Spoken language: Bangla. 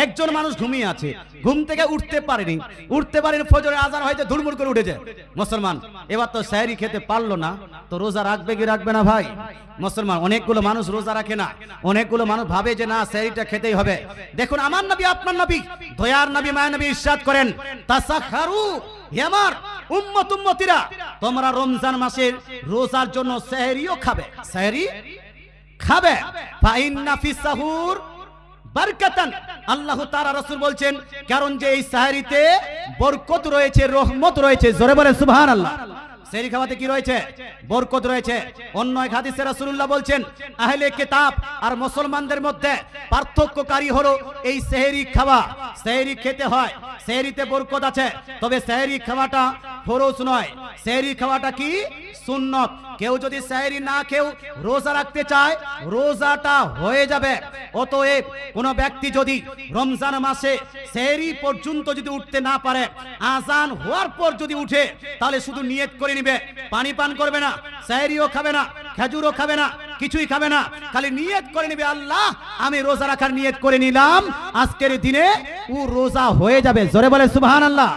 একজন মানুষ ঘুমিয়ে আছে, ঘুম থেকে উঠতে পারেনি, ফজরের আজান হয়তো ধুড়মুড় করে উঠেছে মুসলমান, এবার তো সেহরি খেতে পারলো না, তো রোজা রাখবে কি রাখবে না ভাই? মুসলমান অনেকগুলো মানুষ রোজা রাখে না, অনেকগুলো মানুষ ভাবে যে না সেহরিটা খেতেই হবে। দেখুন আমার নবী, আপনার নবী, দয়ার নবী, মায়া নবী ইরশাদ করেন, তাসাখারু, হে আমার উম্মত উম্মতিরা, তোমরা রমজান মাসের রোজার জন্য সেহরিও খাবে, সেহরি খাবে। ফাইন্না ফিস সাহুর বারকাতান, আল্লাহ তাআলা রাসূল বলছেন, কারণ যে এই সেহরিতে বরকত রয়েছে, রহমত রয়েছে। জোরে বলেন সুবহানাল্লাহ। সেহরি খাওয়াতে কি রয়েছে? বরকত রয়েছে। অন্য এক হাদিসে রাসূলুল্লাহ বলছেন, আহলে কিতাব আর মুসলমানদের মধ্যে পার্থক্যকারী হলো এই সেহরি খাওয়া। সেহরি খেতে হয়, সেহরিতে বরকত আছে, তবে সেহরি খাওয়াটা ফরজ নয়, সেহরি খাওয়াটা কি? সুন্নত। কেউ যদি সেহরি না খেয়ে রোজা রাখতে চায়, রোজাটা হয়ে যাবে। অতএব কোন ব্যক্তি যদি রমজান মাসে সেহরি পর্যন্ত যদি উঠতে না পারে, আজান হওয়ার পর যদি উঠে, তাহলে শুধু নিয়ত করে নিবে, পানি পান করবে না, সেহরিও খাবে না, খেজুরও খাবে না, কিছুই খাবে না, খালি নিয়ত করে নিবে, আল্লাহ আমি রোজা রাখার নিয়ত করে নিলাম, আজকের দিনে ও রোজা হয়ে যাবে। জোরে বলে সুবহানাল্লাহ।